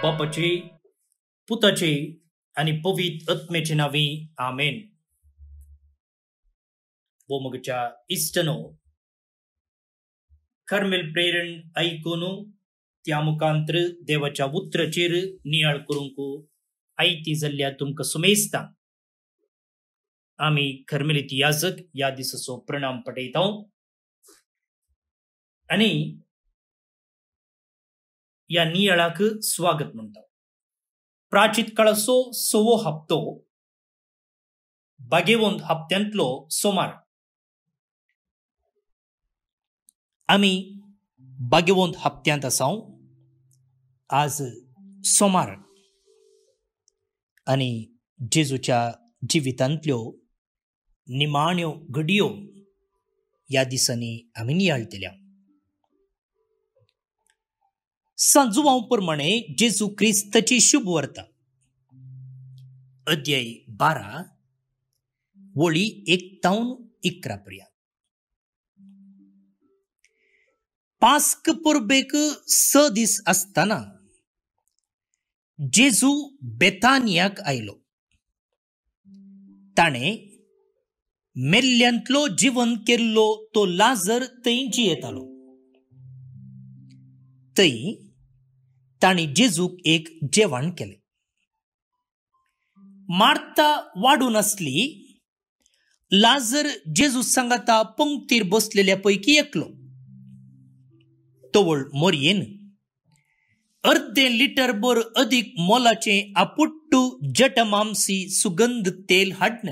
बापाचे पुताचे आणि पवित्र आत्म्याचे नावे आमेन. वो मगच्या इष्टनो कर्मेल प्रेरण ऐकून त्या मुखांतर देवाच्या उतराचेर नियाळ करूंक आयती जाल्ल्या तुमकां सुमेस्ता. आम्ही कर्मेलित याजक या दिसाचो प्रणाम पठयता आणि या नियाळाक स्वागत म्हणटा. प्राचीत काळाचो 6वो हप्तो भाग्यवंत हप्त्यांतलो सोमार. आम्ही भाग्यवंत हप्त्यांत आसा. आज सोमार आणि जेजूच्या जिवितांतल्यो निमाण्यो घडयो या दिसांनी आम्ही नियाळटल्या. सांजुवां प्रमाणे जेजू क्रिस्ताची शुभ वार्ता अध्याय 12 वळी 1 ते 11 पर्यंत. पास्क परबेक 6 दीस आसतना जेजू बेतानियाक आयलो. ताणे मेल्ल्यांतलो जिवंत केल्लो तो लाजर थंय जियेतालो. थंय ताणी जेजूक एक जेवण केले. मार्ता वाडून आसली. लाजर जेजू सांगाता पंक्तीर बसलेल्या पैकी एकलो. तवळ मोरयेन अर्धे लिटर भर अधिक मोलाचे आपुट्टू जटमांसी सुगंध तेल हाडन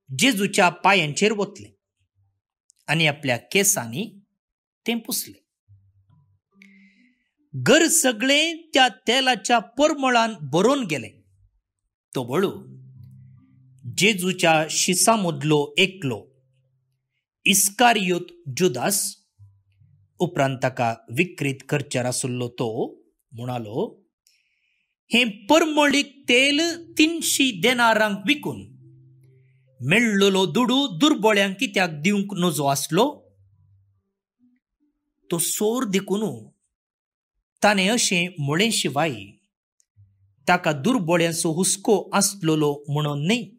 जेजूच्या पायांचेर वतले आणि आपल्या केसांनी ते पुसले. घर सगळे त्या तेलाच्या परमळान भरून गेले. तो बळू जेजूच्या शिसामदलो एकलो इस्कारियोत जुदास उपरांत ताका विक्रीत करचार आसलो तो म्हणालो, हे परमळीक तेल 300 देनारांक विकून मेळ्ळलो दुडू दुर्बळ्यांक कित्याक दिवंक नजो आसलो. तो सोर देखून ताणे अशें म्हळे शिवाय ताका दुर्बळ्यांचो हुस्को आसलोलो म्हणून न्ही.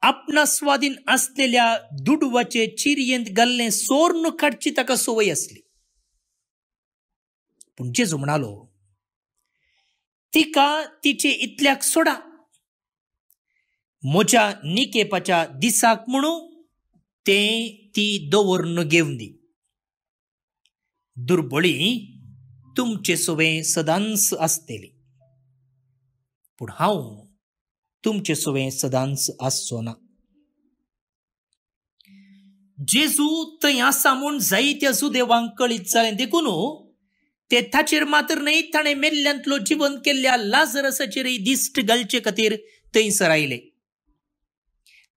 आपणा स्वाधीन असलेल्या दुडवाचे चिरयेंत घाल्ले सोर न काडची ताका सवय असली. पूण जेजू म्हणालो, तिका तिचे इतल्याक सोडा. म्हज्या निकेपाच्या दिसाक म्हणू ते ती दवरून घेवन दी. दुर्बळी तुमचे सवे सदांच आसतली, पूण हांव तुमचे सवे सदांच आसचो ना. जेजू थंय आसा म्हूण जायत्या सुदेवांक कळीत जालें देखून ते ताचेर मात्र न्ही, ताणें मेल्ल्यांतलो जिवंत केल्ल्या लाजरसाचेरय दिश्ट घालचे खातीर थंयसर आयले.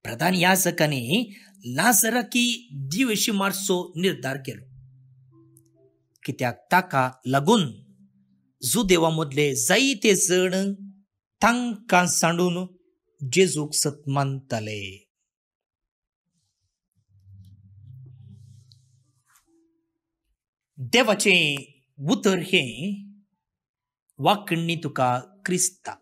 प्रधान याजकांनी लाजराकी दिवशी मारचो निर्धार केलो, कित्याक ताका लागून जुदेवा मदले जायते जण तांकां सांडून जेजूक सत मानताले. देवाचे उतर हे वाकण्णी तुका क्रिस्ता.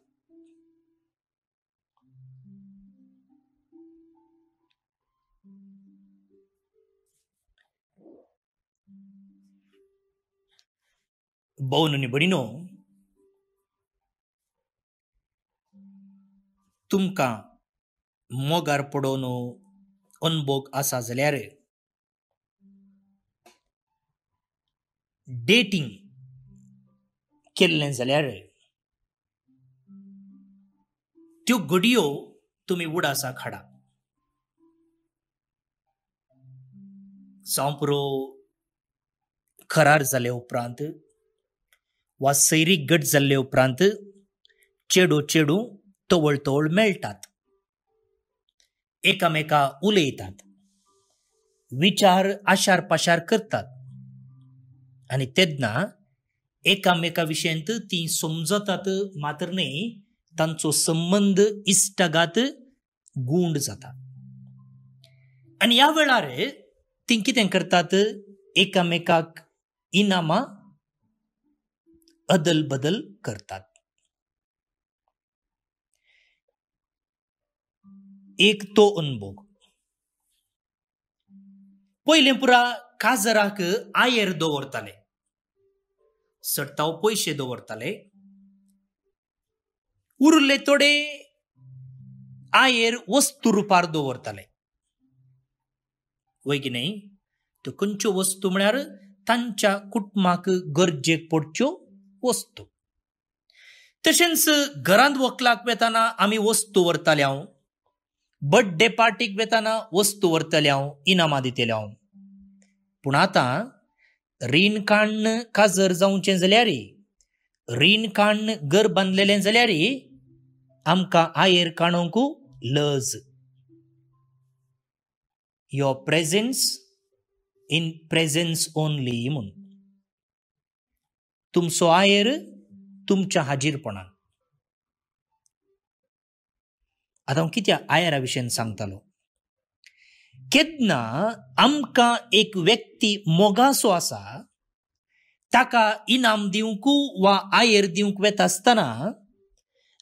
भौन बडिनो, तुमकां मोगार पडोवन अनुभव आसा जाल्यार डेटिंग केल्लें जाल्यार त्यो घडयो तुमी उडासाक हाडा. जावं पुरो करार जाले उपरांत वा सैरीक गट जाल्ले उपरांत चेडू चेडू तवळ तवळ मेळटात, एकामेका उलयतात, विचार आशार पाशार करतात आणि तेन्ना एकामेका विशयंत ती समजतात मात्र न्ही, तांचो संबंध इश्टागात गूंड जाता. आणि ह्या वेळार ती कितें करतात, एकामेकाक इनामां अदल बदल करतात. एक तो अनुभव. पहिले पुरा काजराक आयर दवरताले, सट्टाव पैसे दवरताले. उरले थोडे आयर वस्तू रुपार दवरताले. वय की नाही. तो खंयच्यो वस्तू म्हळ्यार तांच्या कुटुंबाक गरजेक पडच्यो वस्तू. तशेंच घरांत व्हंकलाक वेताना आमी वस्तू व्हरताले हांव, बर्थडे पार्टीक वेताना वस्तू व्हरतले हांव, इनामां दितले हांव. पूण आतां रीण काडन काजर जावचें जाल्यार, रीण काडन घर बांदलेलें जाल्यार आमकां आयर काडूंक लज. Your presence in presence only म्हूण. तुमचो आयर तुमच्या हाजीरपणान. आता हांव कित्याक आयरा विशयी सांगतालो. केन्ना आमकां एक व्यक्ती मोगासो आसा, ताका इनाम दिवंक वा आयर दिवंक वेता आसतना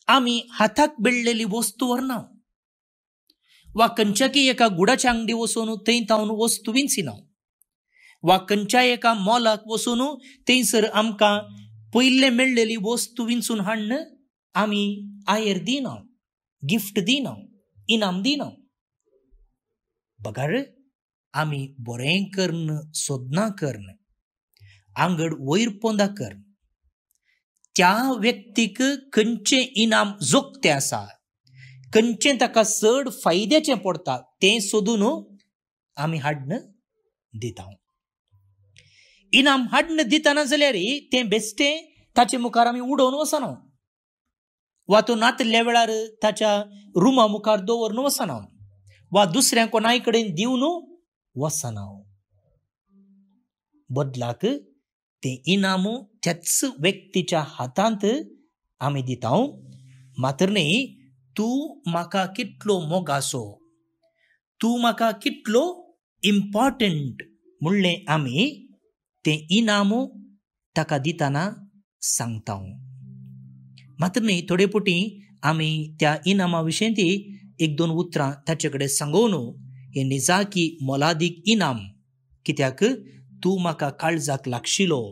आमी हाताक बेळलेली वस्तू व्हरना, वा खंयच्याकी एका गुडाच्या अंगडी वचून थंय तावन वस्तू विंचिना, वा खंयच्या एका मॉलाक वचून थंयसर आमकां पयले मेळलेली वस्तू विंचून हाडन आमी आयर दिना, गिफ्ट दिना, इनाम दिना. बघार आमी बरें करन, सोदना करन, आंगड वयर पोंदा करन, त्या व्यक्तीक खंयचें इनाम जोगतें आसा, खंयचें ताका चड फायद्याचें पडटा तें सोदून आमी हाडन दिता. इनाम हाडन दितना जाल्यार तें बेश्टें ताचे मुखार आमी उडोवन वचना, वा तो नातल्या वेळार ताच्या रुमा मुखार दवरून वचना, वा दुसऱ्या कोणाय कडेन दिवन वचना. बदलाक तें इनाम त्याच व्यक्तीच्या हातांत आमी दिता. मात्र न्ही, तूं म्हाका कितलो मोगासो, तूं म्हाका कितलो इम्पॉर्टंट म्हणलें आमी तें इनाम ताका दितना सांगता. मात्र न्ही, थोडे पुटी आमी त्या इनामा विशयी एक दोन उतरां ताचे कडेन सांगून हें निजाकी मोलादीक इनाम, कित्याक तूं म्हाका काळजाक लागशिलो,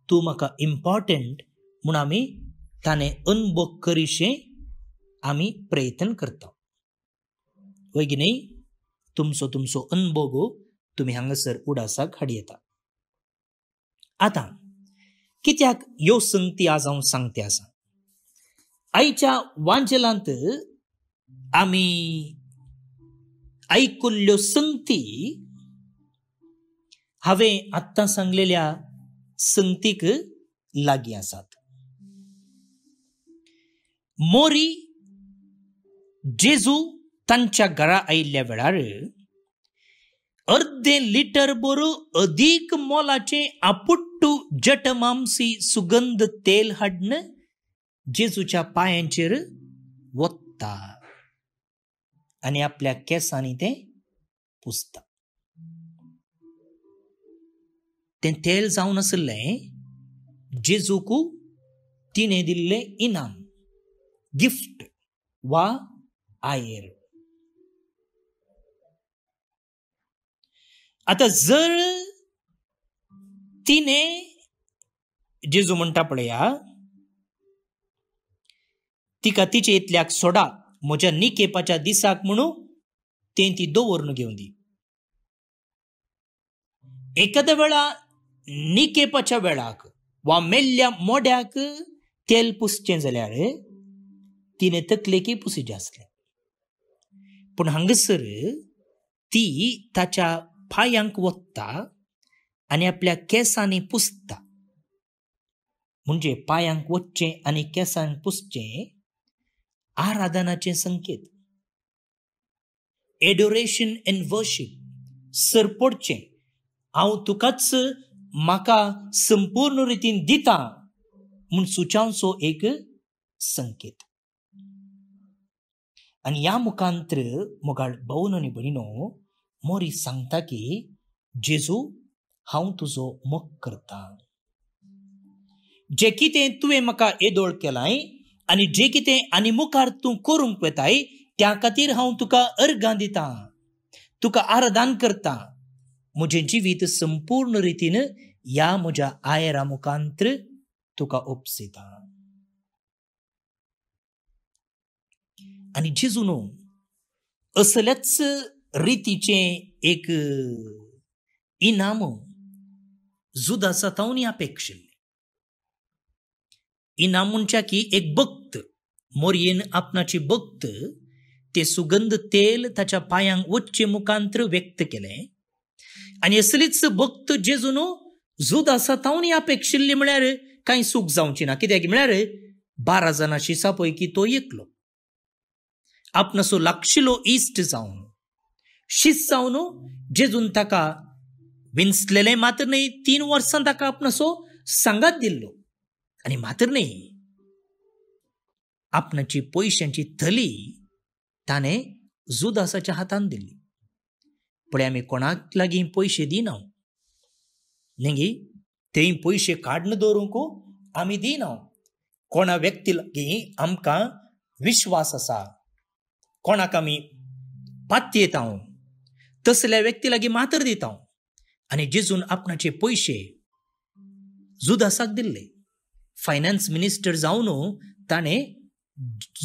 तूं म्हाका इम्पॉर्टंट म्हूण आमी ताणें अनुभव करीशें आमी प्रयत्न करता. वय की न्ही. तुमचो अनुभव तुमी हांगासर उडासाक हाडी येता. आतां कित्याक ह्यो संगती आज हांव सांगते आसा. आयच्या वांजेलांत आमी आयकुल्ल्यो संगती हांवें आत्तां सांगलेल्या संगतीक लागीं आसात. मोरी जेजू तांच्या घरा आयिल्ल्या वेळार अर्धे लिटर भर अदीक मोलाचें आपुट्टू जटमांसी सुगंध तेल हाडन जेजूच्या पांयांचेर वत्ता आनी आपल्या केसांनी तें पुसता. तें तेल जावन आसलें जेजूक तिणें दिल्लें इनाम, गिफ्ट वा आयर. आता जर तिणें जेजू म्हणटा पळया, तिका तिचे इतल्याक सोडा, म्हज्या निकेपाच्या दिसाक म्हणून तें ती दवरून घेवन दी. एखाद्या वेळा निकेपाच्या वेळाक वा मेल्ल्या मोड्याक तेल पुसचें जाल्यार तिणें तकलेकी पुसिचें आसलें. पूण हांगासर ती ताच्या पांयांक वत्ता आनी आपल्या केसांनी पुसता. म्हणजे पांयांक वचचें आनी केसांक पुसचें आराधनाचें संकेत. एडोरेशन एंड वर्शीप, सरपडचें, हांव तुकाच म्हाका संपूर्ण रितीन दिता म्हूण सुचावचो एक संकेत. आनी ह्या मुखांतर मोगाळ भावन आनी भयणीनो, मोरी सांगता की जेजू हांव तुजो मोग करता. जे कितें तुवें म्हाका येदोळ केलाय आनी जे कितें आनी मुखार तूं करूंक वेताय त्या खातीर हांव तुका अर्गां दितां, तुका आराधन करतां. म्हजें जिवीत संपूर्ण रितीन ह्या म्हज्या आयरा मुखांत्र तुका ओपसितां. आनी जेजून असल्याच रितीचें एक इनाम जुदासा तावनी अपेक्षिल्लें. इनाम म्हणच्या की एक भक्त मोरयेन आपणाची भक्त ते सुगंध तेल ताच्या पायांक वच्चे मुखांत्र व्यक्त केलें. आनी असलीच भक्त जेजून जुदासा तावनी अपेक्षिल्ली म्हळ्यार कांय सूख जावची ना. कित्याक म्हळ्यार 12 जाणां शिसा पैकी तो एकलो. आपणाचो लागशिल्लो इश्ट जावन शिस जावन जेजून ताका विंचलेलें मात्र न्हय, 3 वर्सां ताका आपणाचो सांगात दिल्लो. आनी मात्र न्हय, आपणाची पयशांची थली ताणें जुदासाच्या हातान दिल्ली. पण आमी कोणाक लागीं पयशे दिना न्ही, थंय पयशे काडून दवरूंक आमी दिना. कोणा व्यक्ती लागीं आमकां विश्वास आसा, कोणाक आमी पातयेता, तसल्या व्यक्ती लागीं मात्र दिता. आनी जेजून आपणाचे पयशे जुदासाक दिल्ले. फायनान्स मिनिस्टर जावन ताणें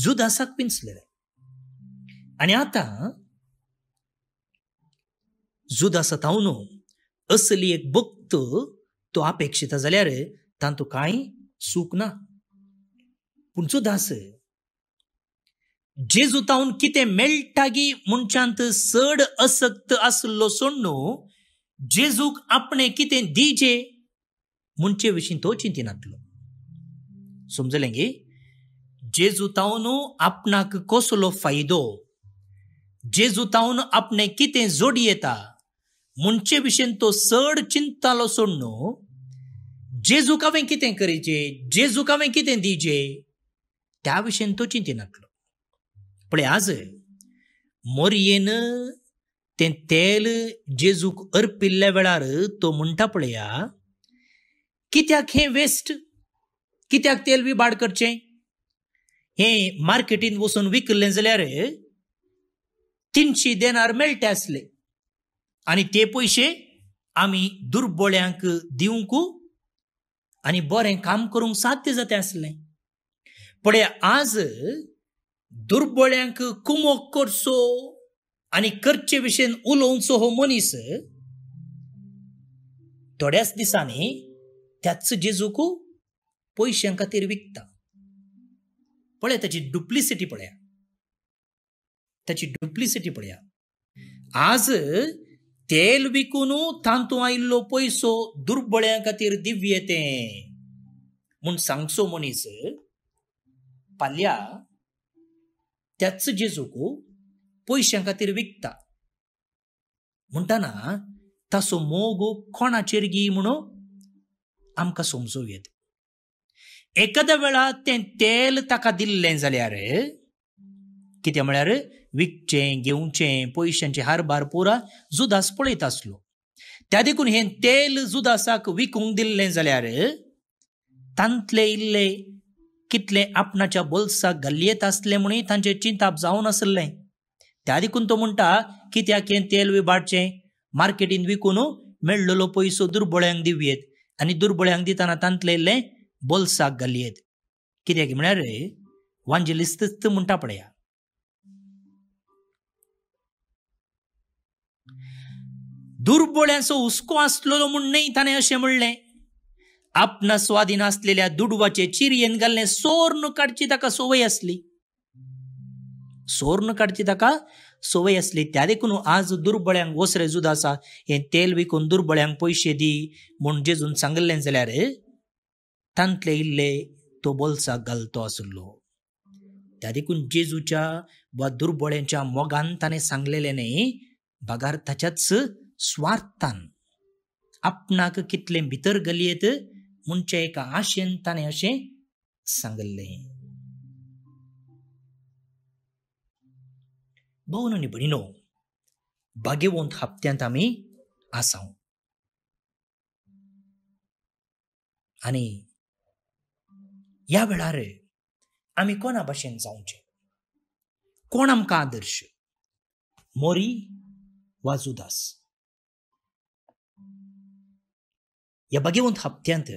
जुदासाक पिंचलेले. आनी आतां जुदासा तावन असली एक भक्त तो अपेक्षिता जाल्यार तांतू कांय सूख ना. पूण जुदास जेजू तावन कितें मेळटा गी मनशांत चड असक्त आसलो सोडून जेजूक आपणें कितें दिजे म्हणचे विशीं तो चिंतिनातलो. समजलें गे? जेजू तावन आपणाक कसलो फायदो, जेजू तावन आपणें कितें जोडी येता म्हणचे विशीं तो चड चिंतालो सोडून जेजूक हांवें कितें करीचें, जेजूक हांवें कितें दिजे त्या विशीं तो चिंतिनातलो. पळय, आज मोरयेन तें तेल जेजूक अर्पिल्ल्या वेळार तो म्हणटा पळया, कित्याक हें वेस्ट, कित्याक तेल विबाड करचें? हें मार्केटीन वचून विकलें जाल्यार 300 देनार मेळटे आसले आनी ते पयशे आमी दुर्बळ्यांक दिवंक आनी बरें काम करूंक साध्य जाता आसलें. पळय, आज दुर्बळ्यांक कुमोक करचो आनी करचे विशीं उलोवचो हो मनीस थोड्याच दिसांनी त्याच जेजूक पयशां खातीर विकता. पळय, ताची डुप्लिसिटी पळया, ताची डुप्लिसिटी पळया. आज तेल विकून तांतू आयिल्लो पयसो दुर्बळ्यां खातीर दिव्यतें म्हूण सांगचो मनीस फाल्या त्याच जेजूक पयशां खातीर विकता. म्हणटना ताचो मोग कोणाचेर गी म्हणून आमकां समजूं येता. एखाद्या वेळा तें तेल ताका दिल्लें जाल्यार कितें म्हळ्यार विकचें, घेवचें, पयशांचे हारबार पुरा जुदास पळयत आसलो. त्या देखून हें तेल जुदासाक विकूंक दिल्लें जाल्यार तांतले इल्ले कितले आपणाच्या बोल्साक घालयत आसले म्हणून तांचें चिंताप जावन आसलें. त्या देखून तो म्हणटा, कित्याक हें तेल विबाडचें, मार्केटीन विकून मेळ्ळलो पयसो दुर्बळ्यांक दिवयेत आनी दुर्बळ्यांक दितना तांतले इल्लें बोल्साक घालयेत. कित्याक म्हळ्यार वांजेलिस्त म्हणटा पळया, दुर्बळ्यांचो हुस्को आसलो म्हूण न्हय ताणें अशें म्हणलें. आपणा स्वाधीन आसलेल्या दुडवाचे चिरयेन घाललें सोर्न काडची ताका सवय आसली, सोर्न काडची ताका सवय आसली. त्या देखून आज दुर्बळ्यांक वसरे जुदासा हें तेल विकून दुर्बळ्यांक पयशे दी म्हूण जेजून सांगलें जाल्यार तांतले इल्ले तो बोल्साक घालतो आसलो. त्या देखून जेजूच्या वा दुर्बळ्यांच्या मोगान ताणें सांगलेलें न्हय, भागार ताच्याच स्वार्थान आपणाक कितलें भितर घालयेत म्हणचे एका आशेन ताणें अशें सांगलें. भोवन आनी भयणीनो, भाग्यवंत हप्त्यांत आमी आसां. आनी ह्या वेळार आमी कोणा भाशेन जावचे? कोण आमकां आदर्श? मोरी वा जुदास? ह्या भगवंत हप्त्यांत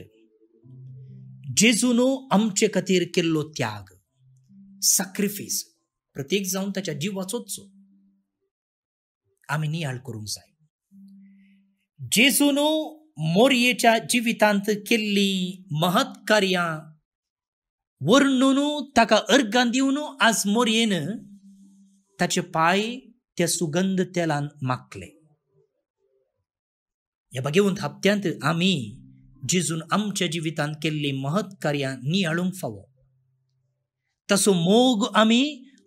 जेजून आमचे खातीर केल्लो त्याग, सॅक्रिफायस, प्रत्येक जावन ताच्या जीव वाचोवचो आमी नियाळ करूंक जाय. जेजून मोरयेच्या जिवितांत केल्ली महत् कार्यां वर्णून ताका अर्गां दिवन आज मोरयेन ताचे पाय त्या सुगंध तेलान माखले. ह्या भगवंत हप्त्यांत आमी जेजून आमच्या जिवितांत केल्ली महत् कार्यां नियाळूंक फावो, तसो मोग आमी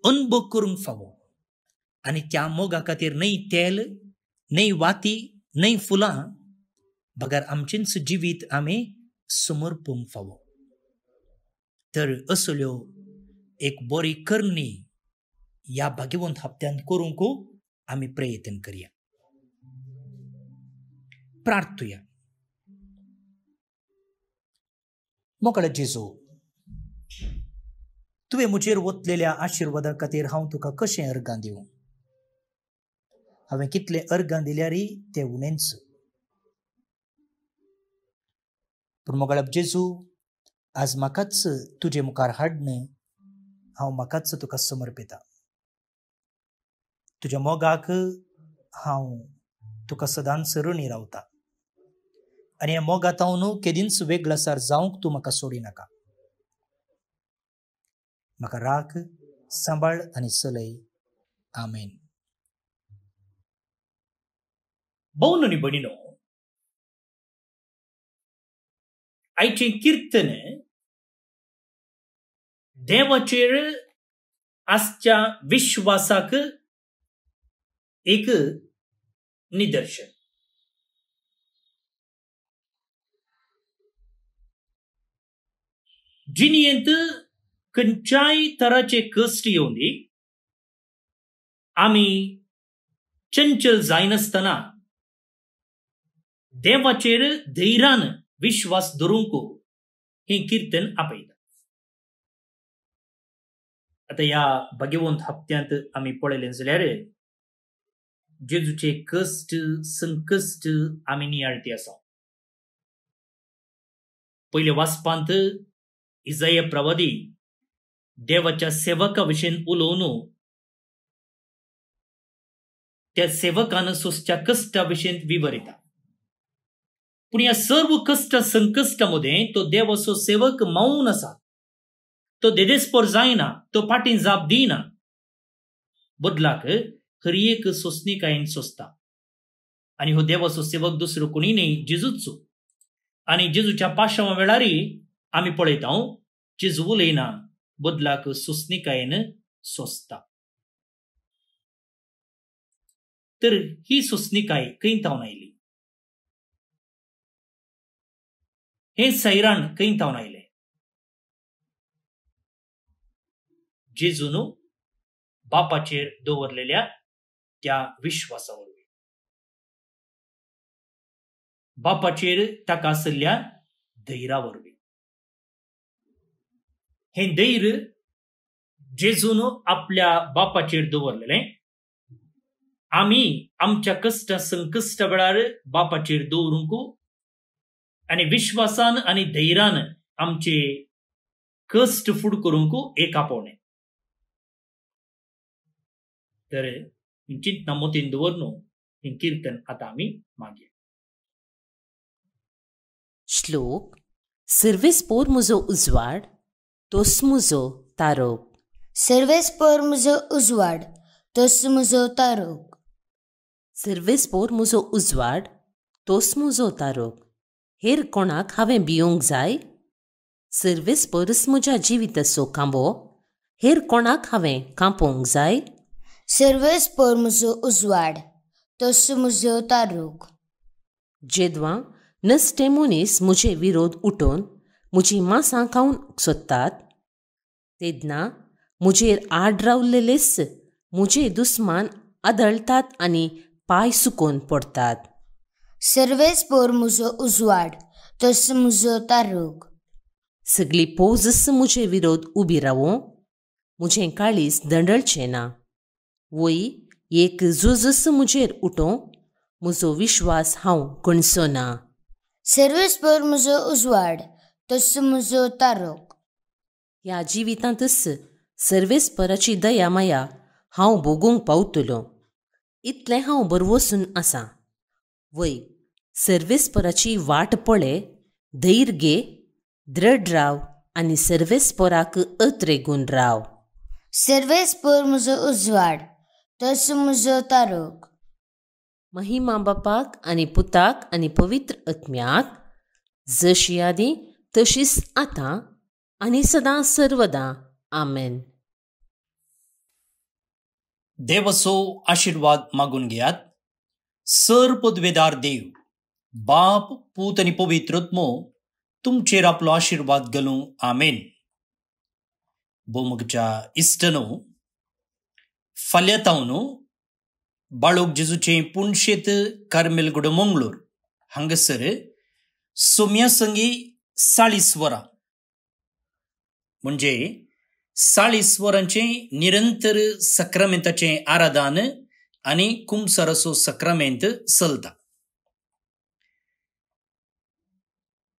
अनुभव करूंक फावो. आनी त्या मोगा खातीर न्हय तेल, न्हय वाती, न्हय फुलां, बगर आमचेंच जिवीत आमी समर्पूंक फावो. तर असल्यो एक बरी करणी ह्या भगवंत हप्त्यांत करूंक आमी प्रयत्न करया. प्रार्थुया. मोकळे जेजू, तुवें म्हजेर वतलेल्या आशिर्वादा खातीर हांव तुका कशें अर्गां दिवं? हांवें कितले अर्गां दिल्यारय ते उणेंच. पूण मोगळ्या जेजू, आज म्हाकाच तुजे मुखार हाडन हांव म्हाकाच तुका समर्पिता. तुज्या मोगाक हांव तुका सदांच ऋणी रावता. आनी ह्या मोगात हांव न्हू केदींच वेगळासार जावंक तूं म्हाका सोडी नाका. म्हाका राख, सांबाळ आनी चलय. आमेन. भौन आनी भयणीनो, आयचें किर्तन देवाचेर आसच्या विश्वासाक एक निदर्शन. जिणेंत खंयच्याय तराचे कश्ट येवं दी, आमी चंचल जायनासतना देवाचेर धैर्यान विश्वास धरूंक हे कीर्तन आपयता. आता ह्या भगवंत हप्त्यांत आमी पळयलें जाल्यार जेजूचे कश्ट, संकश्ट आमी नियाळटी आसा. पयले वाचपांत इसाया प्रवादी देवाच्या सेवका विशयी उलोवन त्या सेवकान सोंसच्या कश्टा विशयी विवरिता. पूण ह्या सर्व कष्ट संकश्टामध्ये तो देवाचो सेवक मौन आसा. तो देदेस्पर जायना, तो फाटीं जाप दिना. बदलाक हर एक सोंसणीकायेन सोंसता. आनी हो देवाचो सेवक दुसरो कोणी न्ही, जेजूचो. आनी जेजूच्या पाशांवा वेळारी आमी पळयता जेजू उलयना, बदलाक सोंसणीकायेन सोंसता. तर ही सोंसणीकाय खंय तावन आयली? हे सैराण खंय तावन आयलें? जेजून बापाचेर दवरलेल्या त्या विश्वासा वरवीं, बापाचेर ताका आशिल्ल्या धैर्या वरवीं. हे धैर्य जेजून आपल्या बापाचेर दवरलेलें. आमी आमच्या कष्ट संकश्ट वेळार बापाचेर दवरूंक आनी विश्वासान आनी धैर्यान आमचे कष्ट फूड करूंक एकापोवणें. तर चिंतना मोतीन दवरन हें कीर्तन आतां आमी मागया. श्लोक. सर्वेस्पोर म्हजो उजवाड, तोस म्हजो तारोक. सर्वेस्पोर म्हजो उजवाड, तोस म्हजो तारोक. सर्वेस्पोर म्हजो उजवाड, तोस म्हजो तारोक. हेर कोणाक हांवें भियोंक जाय? सर्वेस्परस म्हज्या जिविताचो खांबो, हेर कोणाक हांवें कांपोवंक जाय? सर्वेस्पोर म्हजो उजवाड, तोस म्हजो तारोक. जेदवां नसटे मनीस म्हजे विरोध उठोवन म्हजी मांसां खावंक सोदतात, तेदना म्हजेर आड रावलेलेच म्हजे दुस्मान आदळटात आनी पाय सुकोवन पडटात. सर्वेस्पोर म्हजो उजवाड, तोस म्हजो तारोक. सगळी पोजस मुझे विरोध उबी रावो मुझे काळीस दंडळचें ना वय एक झुजस मुझेर उठो म्हजो विश्वास हांव कणसो ना सर्वेस्पर म्हजो उजवाड तस म्हजो तारोक ह्या जिवितांतच सर्वेस्पराची दया माया हांव भोगूंक पावतलो इतलें हांव बरवसून आसां वय सर्वेस्पराची वाट पळे धैर्य घे दृढ राव आनी सर्वेस्पराक अत्रेगून राव सर्वेस्पर म्हजो उजवाड तस म्हजो तारोक महिमा बापाक आनी पुताक आनी पवित्र आत्म्याक जशी आदी तशीच आतां आनी सदां सर्वदा आमेन. देवसो आशीर्वाद मागून घेयात. सर्पद्वेदार देव बाप पूत आनी पवित्र आत्मो तुमचेर आपलो आशीर्वाद घालूं. आमेन. बोमगच्या इश्टनो फाल्यां तावन बाळोक जेजूचें पुणशेत कार्मेलगुडो मंगळूर हांगासर सोम्या संगी 40 वरां म्हणजे 40 वरांचें निरंतर सक्रामेंताचें आराधन आनी कुमसाराचो सक्रामेंत चलता.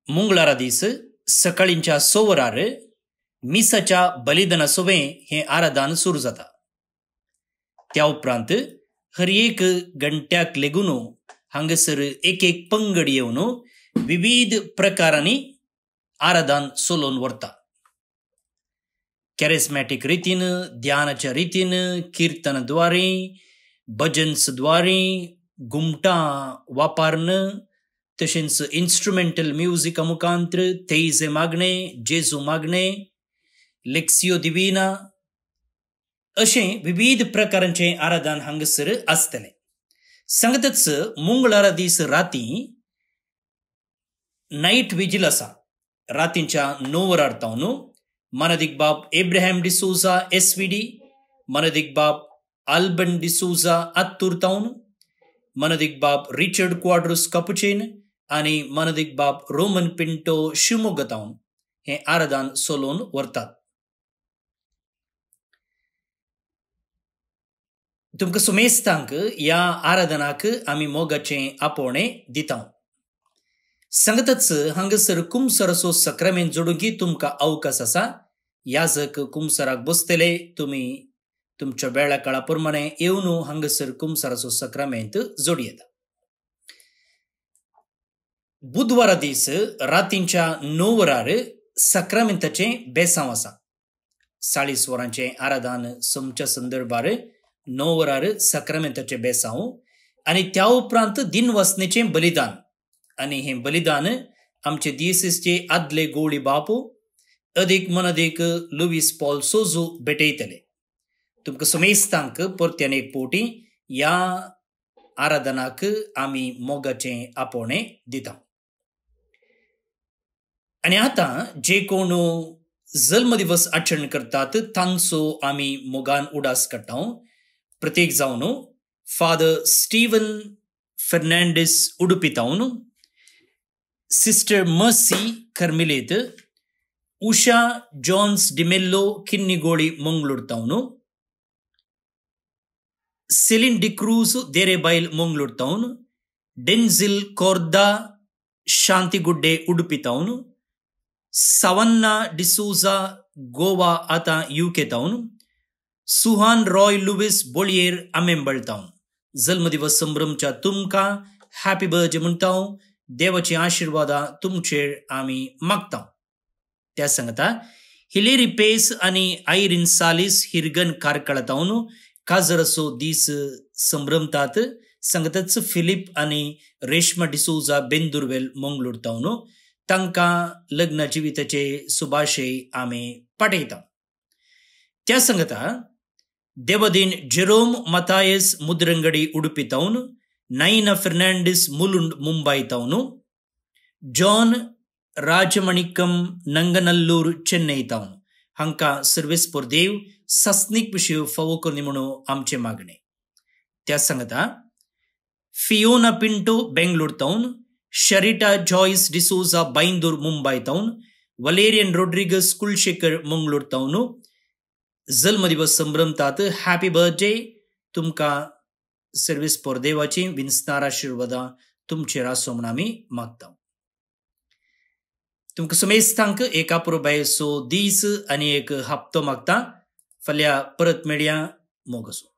मंगळारा दीस सकाळींच्या 6 वरार मिसाच्या बलिदाना सोबें हें आराधन सुरू जाता. त्या उपरांत हर एक घंट्याक लेगून हांगासर एक एक पंगड येवन विविध प्रकारांनी आराधन चलोवन व्हरता. कॅरिस्मॅटीक रितीन, ध्यानाच्या रितीन, किर्तनाद्वारे, भजन्सद्वारे, घुमटां वापरन, तशेंच इन्स्ट्रुमेंटल म्युजिका मुखांतर थेइजे मागणे, जेजू मागणे, लेक्सियो दिविना अशें विविध प्रकारांचें आराधन हांगासर आसतलें. सांगतच मंगळारा दीस राती नायट विजील आसा. रातींच्या 9 वरार तावन मानदीक बाब एब्राहम डिसोजा SVD, मानदीक बाब आल्बन डिसोजा आत्तूर तावन, मानदीक बाब रिचर्ड क्वाड्रोस कापुचेन आनी मानदीक बाब रोमन पिंटो शिवमोग्गा तावन हें आराधन चलोवन व्हरतात. तुमकां सुमेस्तांक ह्या आराधनाक आमी मोगाचें आपोवणें दिता. सांगतच हांगासर कुमसाराचो सक्रामेंत जोडूंक तुमकां अवकाश आसा. याजक कुमसाराक बसतले. तुमी तुमच्या वेळा काळा प्रमाणे येवन हांगासर कुमसाराचो सक्रामेंत जोडी येता. बुधवारा दीस रातींच्या 9 वरार सक्रामेंताचें बेसांव आसा. 40 वरांचें आराधन सोमच्या संदर्भार 9 वरार सक्रामेंताचें बेसांव आनी त्या उपरांत दिनवासनेचें बलिदान. आनी हें बलिदान आमचे दियेसीसचे आदले गोळी बापू अदीक मनदीक लुईस पॉल सोजू भेटयतले. तुमकां सुमेस्तांक परत्यान एक पोटी ह्या आराधनाक आमी मोगाचें आपोवणें दिता. आनी आतां जे कोण जल्मदिवस आचरण करतात तांचो आमी मोगान उडास काडटा. प्रत्येक जावन फादर स्टीवन फर्नांडीस उडुपी तावन, sister Mercy Carmelite, Usha Johns D'Mello Kinnigoli Mangalore तावन, सेलिन डिक्रूज देरेबायल मंगळूर तावन, डेन्झिल कोर्दा शांतिगुड्डे उडुपी तावन, सवन्ना डिसूजा गोवा आतां UK तावन, सुहान रॉय लुईस बोळयेर आमेंबळ तावन जल्मदिवस संभ्रमच्या तुमकां हॅपी बर्थडे म्हणटा. देवाची आशिर्वादां तुमचेर आमी मागता. त्या सांगता हिलेरी पेस आनी आयरीन सालीस हिरगन कारकळा तावन काजराचो दीस संभ्रमतात. सांगताच फिलिप आनी रेश्मा डिसोजा बेंदुरवेल मंगळूर तावन तांकां लग्न जिविताचे शुभाशय आमी पाठयता. त्या सांगता देवदीन Jerome Mathias मुद्रंगडी Udupi तावन, Naina Fernandes Mulund Mumbai तावन, John राजमणिकम Nanganallur Chennai तावन हांकां सर्वेस्पर देव सस्नीक विशय फावो करनी म्हणून आमचे मागणे. त्या सांगता फियोना पिंटो बेंगलोर तावन, Sharita Joyce D'Souza Byndoor Mumbai तावन, वलेरियन रोड्रिगस कुलशेखर मंगळूर तावनु जन्मदिवस संभ्रमतात. हॅपी बर्थडे तुमका सर्व्हिस फॉर देवाची विन्सनार आशीर्वादा तुमचेर आसूं म्हूण आमी मागता. तुमकां समेस्तांक एका पुरो दीस आनी एक हप्तो मागता. फाल्यां परत मेळया. मोग आसूं.